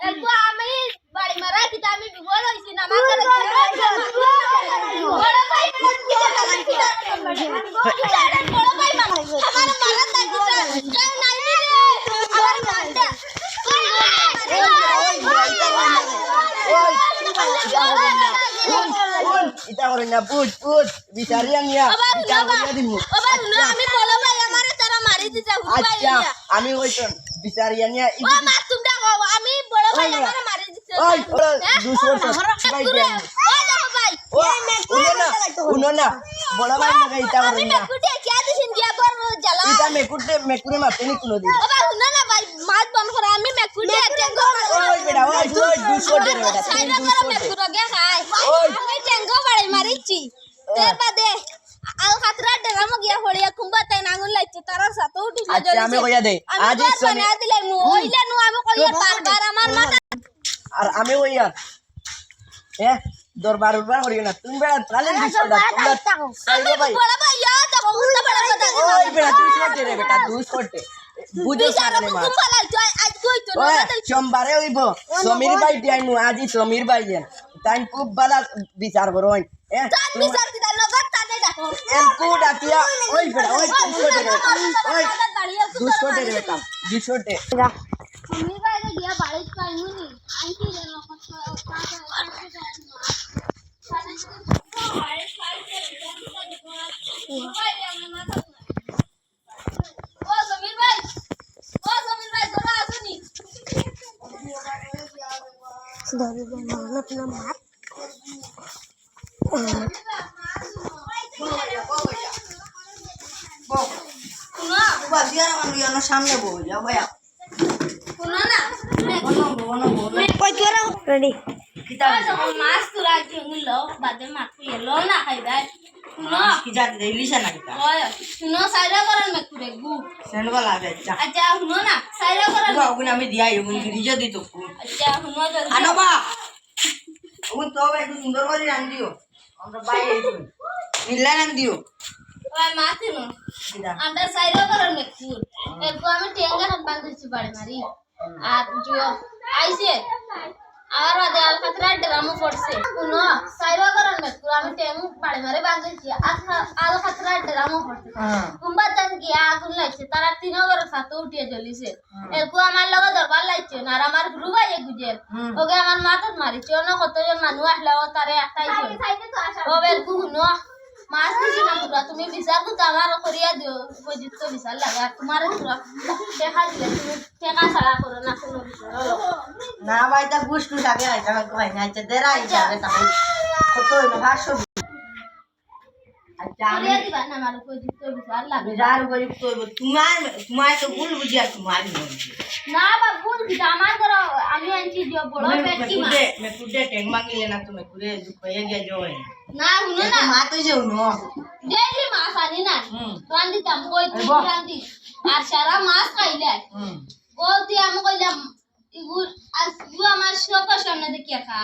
একটু আমি বাড়ি মারা কি আমি বিপদ হইছি না আমার বড় ভাই বড় ভাই মারা আমার মারা দাইতো কেউ নাই রে আমার মারতে এটা করে না পুট বিচারি আনিয়া বিচার করিয়া দিমু আমি বড় ভাই আমারে তারা মারি দিতে আচ্ছা আমি কইছন বিচারি আনিয়া ও মা তুমি আমি বড় ভাই আমারে মারি দিতে ওই দুশো ভাই দেন ও দেখো ভাই উনো না বড় ভাই না এটা করে আমি না মেকুটে কি আদিন গিয়া পর জ্বালা এটা মেকুরে মারতে নি কোন দিন ও ভাই উনো না ভাই মাছ বন্ধ করে আমি মেকুটে টেঙ্গো ওই বেটা ওই 200 টাকা বেটা সাইডে করে মেকুর গে খাই আমি টেঙ্গো বাড়ি মারিছি তারপরে আল খাতরা ডেরামো গিয়া হড়িয়া কুম্বা তাই নাঙ্গুল লাইছে তার সাথে উঠি আচ্ছা আমি কইয়া দে আজ সোনি দিলে নু ওইলা নু আমি কইয়া বারবার আমার মাথা আর আমি কইয়া দরবার করিও না তুমি বেটা তালে দিছো না সাইরে ভাই বড় ভাই ইয়া দেখো উল্টা বড় কথা ওই বেটা 200 টাকা বেটা 200 টাকা বুঝো সামনে মা কুম্বা লাইছে আজ কইতো না সোমবারে হইব সমীর ভাই দিয়াইনু আজি সমীর ভাই দেন তাই খুব ভালো বিচার করো তার বিচার দিদা নগদ তানে দেখো এলকু ডাকিয়া ওই বেটা ওই 200 টাকা ওই 200 টাকা বেটা 200 টাকা তুমি বাইরে গিয়া বাড়ি পাইনি আইছি রে নকত ও সমীর ভাই তোরা আসুনি ধরে মানত না মাত সামনে বউ যাও ভাইয়া শুনো না কই তোরা রেডি যখন মাছ তোরা জঙ্গল বাদে মাছ এলো না খাইবাই শুনো কি জাতি ইলিশা না কিতা ওই শুনো সাইরা করেন মেকুরে গু সেনবা লাগে আচ্ছা আচ্ছা শুনো না সাইরা করেন ওগুন আমি দিয়াই ওগুন রিজো দিত আচ্ছা শুনো জলদি আনোবা ওগুন তো একটু সুন্দর করে রান দিও আমরা বাইরে মিল্লা রান দিও ওই মাছ শুনো আমরা সাইরা করেন মেকুর এরপর আমি টেঙ্গা হাত বাঁধছি বাড়ি মারি আর জিও আইছে আর বাদে আল খাতরা ড্রামো পড়ছে শুনো সাইরা করেন মেকুর আমি টেঙ্গা বাড়ি মারি বাঁধছি আল খাতরা ড্রামো পড়ছে কুম্বা জান গিয়া আগুন লাগছে তারা তিনগর সাথে উঠিয়ে জ্বলিছে এরপর আমার লগে দরবার লাগছে আর আমার গ্রুপ আইয়ে গুজে ওকে আমার মাথাত মারিছে অন্য কতজন মানুষ আসলে তারে একটাই ও বেরকু শুনো মাছ দিছি না পুরা তুমি বিচার তো আমার করিয়া দিও উপযুক্ত বিচার লাগে আর তোমার পুরা দেখা দিলে তুমি টেকা ছাড়া করো না কোনো বিচার না ভাই তা গুষ্টি লাগে আইতা ভাই না আচ্ছা দেরাই যাবে তাই কত হইলো 500 আচ্ছা আমি করিয়া দিবা না আমার উপযুক্ত বিচার লাগে বিজার উপযুক্ত হইব তোমার তো ভুল বুঝিয়া তোমার না বা ভুল দিতা আমার ধর আমি আনছি দিও বড় পেটকি মা मैं कुडे टेंग मांगिले ना तुम्हें कुडे दुखया गया जो है না শুনো না মা তো যে উনো দেখি মাছ আনি না রান্দি তাম কই তুই রান্দি আর সারা মাছ খাইলে ও তুই আমি কইলাম ইগুর আজ ইউ আমার শোক সামনে দেখিয়া খা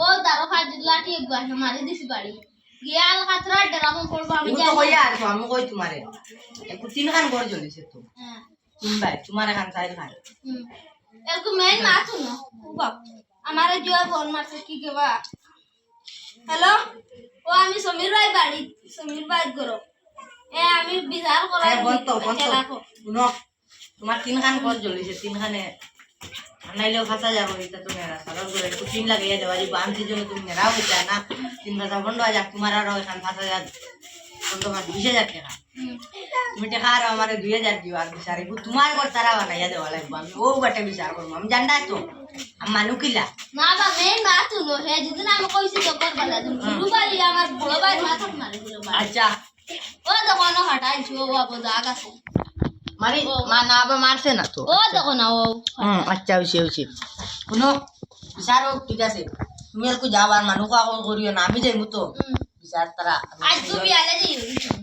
ও দারো খা লাঠি এক গাছ মারি দিছি বাড়ি গিয়াল খাতরা ডরামো পড়বো আমি তো কইয়া আর আমি কই তোমারে একটু তিন খান করে জ্বলিছে তো হ্যাঁ তিন ভাই তোমার খান চাইর খান একটু মেন মাছ না বাপ আমারে জুয়া ফোন মারছে কি কেবা হ্যালো ও আমি সমীর ভাই বাড়ি সমীর ভাই গরো আমি বিচার করা বন্ত শুনো তোমার তিন খান করে জ্বলিছে তিন খানে নাইলেও ফাঁসা যাবো এটা তুমি সারার করে একটু তিন লাগিয়ে দেওয়া যাবো আমি জন্য তুমি নেরাও হইতা না তিন ফাঁসা বন্ধ হয়ে যাক তোমার আরো এখান ফাঁসা যাক বন্ধ মানে 20,000 টাকা তুমি টাকা আর আমার 2,000 দিও আর বিচার তোমার ঘর তারা বানাইয়া দেওয়া লাগবো আমি ও বাটে বিচার করবো আমি জানডা তো আমি মানুকিলা না বা মেন মাছ নো হে যেদিন আমি কইছি তো কর বালা দিন গুরু ভাই আমার বড় ভাই মাছ মারি দিল আচ্ছা ও দেখো না হটাইছি ও বাবা জায়গা আছে মারি মা না আবার মারছে না তো ও দেখো না ও আচ্ছা হইছে শুনো বিচার হোক ঠিক আছে তুমি আর কো যাবার মানুষ কাগজ করিও না আমি যাইমু তো বিচার তারা আজ তুমি আলে যাই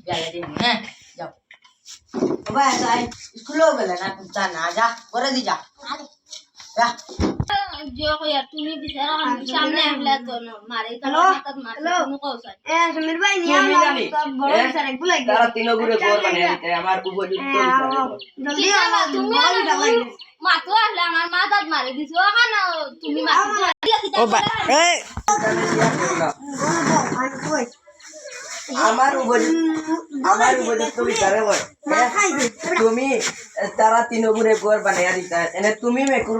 বিয়ালে দিন হ্যাঁ যাও বাবা যাই স্কুলে গেলে না তুমি না যা করে দি যা যা जो को यार তুমি বিচার সামনে আমলা তো মারে তো মাথাত মারছে তুমি কওছাই সমীর ভাই নিয়া বড় বিচার এক বুলাই তারা তিন গুরে ঘর বানিয়ে দিতে আমার উপযুক্ত জলদি তুমি মাতো আসলে আমার মাথাত মারি দিছো ওখানে তুমি মাতো ও বা এই আমার উপযুক্ত বিচারে হয় তুমি তারা তিনগুরে ঘর বানাইয়া দিতা এনে তুমি মেকুর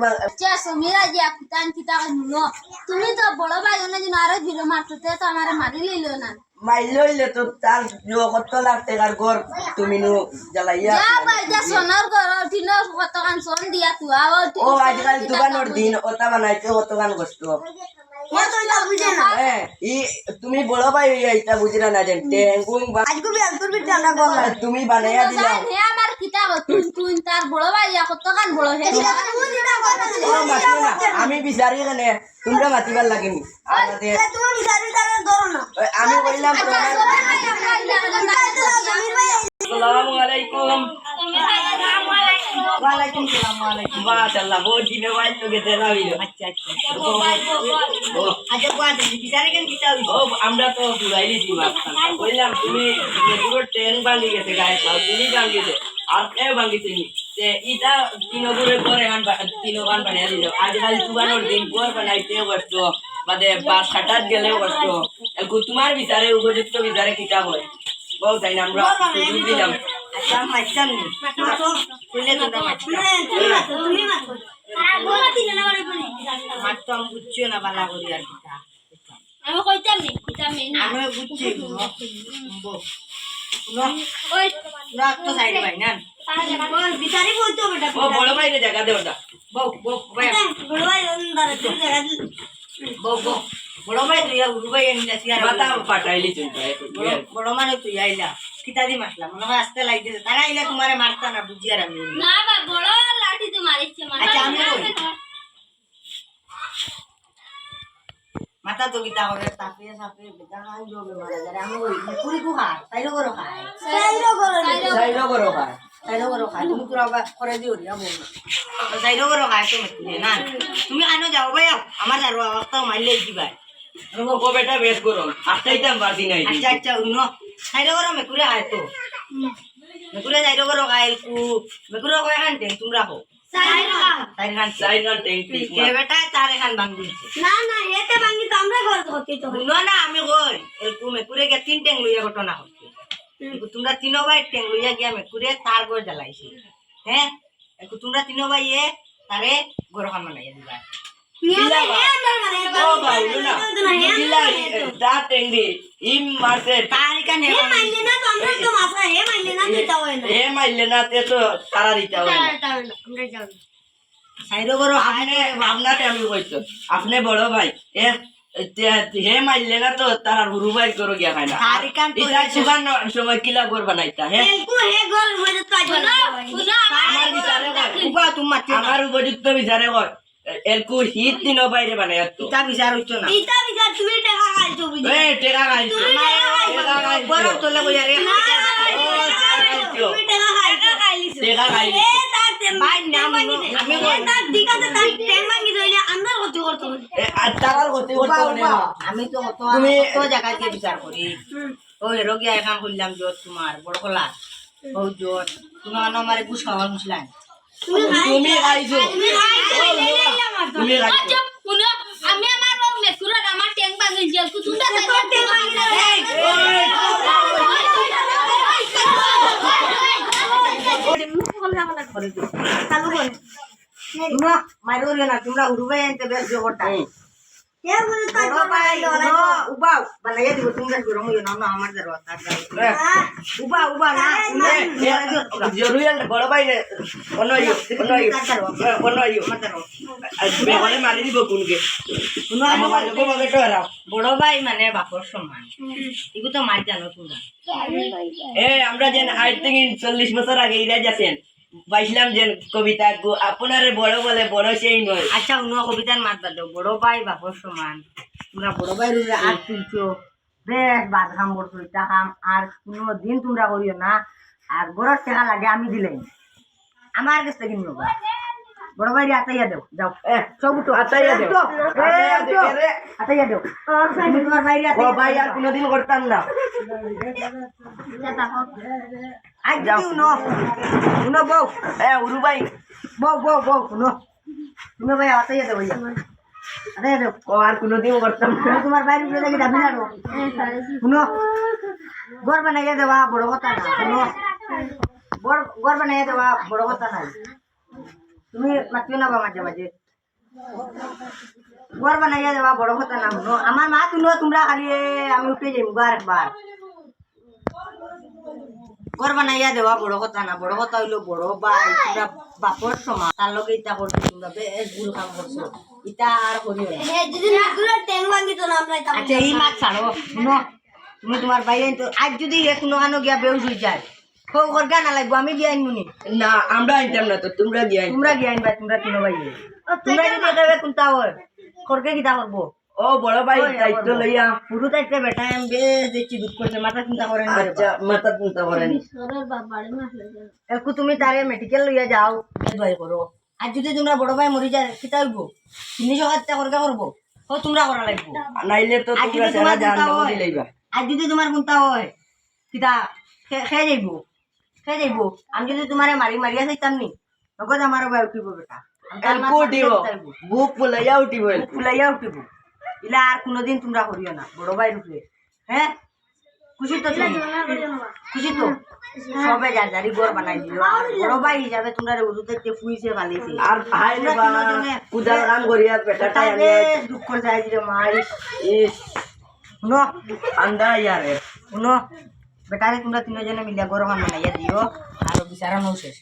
সমীরা যে কুতান কিতা নুনো তুমি তো বড় ভাই ওনা দিন আরো ভিড় মারতে তো আমার মারি লইলো না মাইল হইলে তো তার কত লাখ টাকার ঘর তুমি নু জ্বালাইয়া যা ভাই যা সোনার ঘর উঠিল কত কান সোন দিয়া তুয়া ও আজকাল দোকানের দিন ওটা বানাইতে কত গান কষ্ট তুমি বড় ভাই এটা বুঝলা না যে টেঙ্গুং তুমি বানাইয়া দিলা হে আমার কিতা তুই তুই তার বড় ভাই কত কান বড় হে ও মাতিও না আমি বিচারি কেনে তোমরা মাতিবার লাগেনি আমাদের আমি বললাম আসসালামু আলাইকুম ওয়ালাইকুম সালাম ওয়ালাইকুম মাশাআল্লাহ বহুত দিনে বাইর তো গেছে রাইলো আচ্ছা কোয়াতে বিচারে কেন কিতা ও আমরা তো বুঝাইলি দিবা বললাম তুমি পুরো ট্রেন ভাঙি গেছে গায়ে সব দিনই ভাঙি গেছে আর এ ভাঙিছে নি যে ইটা তিনগুরে করে তিন গান বানিয়ে দিল আজকাল দোকানের দিন ঘর বানাইতে কষ্ট বাদে বাস কাটাত গেলেও কষ্ট তোমার বিচারে উপযুক্ত বিচারে কিতা হয় বল তাই না আমরা দিলাম আচ্ছা মাইছাম নি শুনে তোমরা মাইছাম মারতাম বুঝছো না বালা করি আর কিতা আমি কইতাম নি কিতা মেন আমি বুঝছি ওই রাত তো সাইড ভাই না বিচারি বলতো বেটা ও বড় ভাই রে জায়গা দে ওটা বউ বউ ভাই বড় ভাই দাঁড়া তুই জায়গা বউ বউ বড় ভাই তুই উড়ু ভাই এনে যাচ্ছি আর মাথা পাটাইলি চলতে বড় মানে তুই আইলা কিতা দি মারলা মনে হয় আসতে লাগতেছে তারা আইলা তোমারে মারতা না বুঝি আর আমি না বা বড় লাঠি তো মারিছে আচ্ছা আমি কই মাথা তো কিতা করে তাপিয়ে সাপিয়ে বেটা খাই যাবে মারা যারে আমি কই পুরি কো খা তাইলো করো খায় সাইলো করো ভাই তাইলো করো খায় তুমি তো আবার করে দিও রিয়া বউ তাইলো করো খায় তো মত না তুমি আনো যাও ভাই আমার আর অবস্থা মাইলে দিবা ও বেটা বেশ করো আটাইতাম পারতি নাই আচ্ছা আচ্ছা উনো তাইলো করো মেকুরে খায় তো মেকুরে তাইলো করো খায় কু মেকুরে কয় খানতে তোমরা হো তাইর খান ট্যাঙ্কি কে বেটা তার খান ভাঙ দিছে না না এতে ভাঙি তো আমরা ঘর হতে তো শুনো না আমি কই এরকম মেকুরে গিয়ে তিন ট্যাং লইয়া ঘটনা হচ্ছে তোমরা তিনো ভাই ট্যাং লইয়া গিয়া মেকুরে তার ঘর জ্বালাইছে হ্যাঁ তোমরা তিনো ভাই তারে ঘর খান বানাইয়া দিবা ও ভাই না কিলা দা ট্যাঙ্কি ইম মারতে তার কানে মাইলে না তো আমরা তো মাসা হে মাইলে না দিতা হয় না এ মাইলে না তে তো তারা দিতে হবে আমরা যাও সাইডো করো আপনি আপনাকে আমি কইছো আপনি বড় ভাই এ হে মাইলে না তো তারা হুরু ভাই করো গিয়া খায় না তার কান তো এটা সুগান সময় কিলা ঘর বানাইতা হ্যাঁ এলকু হে ঘর হইতে তো আইবা না আমার বিচারে কয় উবা তুমি আমার উপযুক্ত বিচারে কয় এলকু হিট দিন বাইরে বানাইয়া তো তা বিচার হইছো না ইতা বিজার তুমি টাকা খাইছো বুঝি এ টেকা খাইছো টেকা খাইছো বড় তোলে কইয়া রে তুমি টাকা খাইছো টেকা খাইছো এ তার ভাই নাম আমি তার দিকাতে তার ট্যাং ভাঙি দইলে আমরা কত করতে আর তারার গতি করতে হবে না আমি তো তুমি- কত জায়গায় গিয়ে বিচার করি ওই রোগিয়া এখন করলাম জোর তোমার বড় খোলা ও জোর তুমি আমার ঘুষ খাওয়ার মুসলাম তুমি খাইছো তুমি খাইছো আচ্ছা শুনো আমি আমার মেকুরার আমার ট্যাং ভাঙি জেল কু তুই ট্যাং ভাঙি চালু কর তোমরা মারো না তোমরা উড়বে এনতে বেশ জোরটা কে বলে তার বড় ভাই উবাও বানাইয়া দিব তোমরা গরম হইও না আমার দারো তার উবা না জরুরি বড় ভাই অন্য বেহলে মারি দিব কোনকে আমার বাড়িতে বগে তো এরাও বড় ভাই মানে বাপর সমান এগু তো মার জানো তোমরা এ আমরা যেন আজ থেকে 40 বছর আগে ইরা যাচ্ছেন বাইছিলাম যে কবিতা আপনারে বড় বলে বড় সেই নয় আচ্ছা অন্য কবিতার মাত বাদ দাও বড় ভাই বাপর সমান তোমরা বড় ভাই রুলে আর তুলছো বেশ বাদঘাম করছো এটা কাম আর কোনো দিন তোমরা করিও না আর গরর টাকা লাগে আমি দিলেন আমার কাছে কিনো বড় ভাই আতাইয়া দেও যাও সব তো আতাইয়া দেও আতাইয়া দেও তুমি তোমার ভাই ও ভাই আর কোনোদিন করতাম না আজ যাও নো বউ উরু ভাই বউ বউ বউ শুনো তুমি ভাই আতে যেতে ভাইয়া আরে আর কোনোদিন করতাম না তোমার বাইরে গিয়ে দেখি যাবি না রে শুনো ঘর বানাইয়া দেওয়া বড় কথা না শুনো ঘর বানাইয়া দেওয়া বড় কথা নাই তুমি মাতিও না বা মাঝে মাঝে ঘর বানাইয়া দেওয়া বড় কথা না শুনো আমার মা তুলো তোমরা খালি আমি উঠে যাই একবার ঘর বানাইয়া দেওয়া বড় কথা না বড় কথা হইলো বড় ভাই তোমরা বাপর সমান তার লগে ইটা করছো তোমরা বেশ ভুল কাম করছো ইটা আর করিও না যদি নাগুলো ট্যাং ভাঙি তো আমরা এটা আচ্ছা এই মাছ ছাড়ো শুনো তুমি তোমার বাইরে তো আজ যদি কোনো আনো গিয়া বেউস হয়ে যায় খৌ করগা না লাগবো আমি গিয়ে আনবুনি না আমরা আনতাম না তো তোমরা গিয়ে তোমরা গিয়ে আনবা তোমরা তিনো বাইরে তোমরা যদি একেবারে কোনটা হয় করকে কিতা করবো ও বড় ভাই দায়িত্ব লইয়া পুরো দায়িত্ব বেটা আমি বেশ দেখছি দুঃখ করছে মাথা চিন্তা করেন না রে আচ্ছা মাথা চিন্তা করেন সরের বাবাড়ি মারলে যেন। একটু তুমি তারে মেডিকেল লইয়া যাও ভাই করো আর যদি তোমরা বড় ভাই মরি যায় কিতা হইব 300 টাকা করকে করবো ও তোমরা করা লাগবো নাইলে তো আর তোমরা যদি সারা তোমার জান কোনটা হয় দিলাইবা আর যদি তোমার কোনটা হয় কিতা খেয়ে যাইব আমি যদি তোমারে মারি মারিয়া চাইতাম নি নগদ আমারও ভাই উঠিব বেটা এলকো উঠিব বুক ফুলাইয়া উঠিব ফুলাইয়া উঠিব ইলা আর কোনোদিন তোমরা করিও না বড় ভাই রূপে হ্যাঁ খুশি তো তুমি? খুশি তো সবে যার যারি ঘর বানাই দিল বড় ভাই হিসাবে তোমরা উদুতে ফুইছে ভালিছে আর ভাই তোমরা বা তিনজনে পূজার কাম করিয়া পেটাটা তাই আমি বেশ দুঃখ করে যাই রে মাই ইস শুনো আন্দা ইয়ারে শুনো বেটারে তোমরা তিনজনে মিলিয়া ঘর বানাইয়া দিও আর বিচারা নৌ শেষ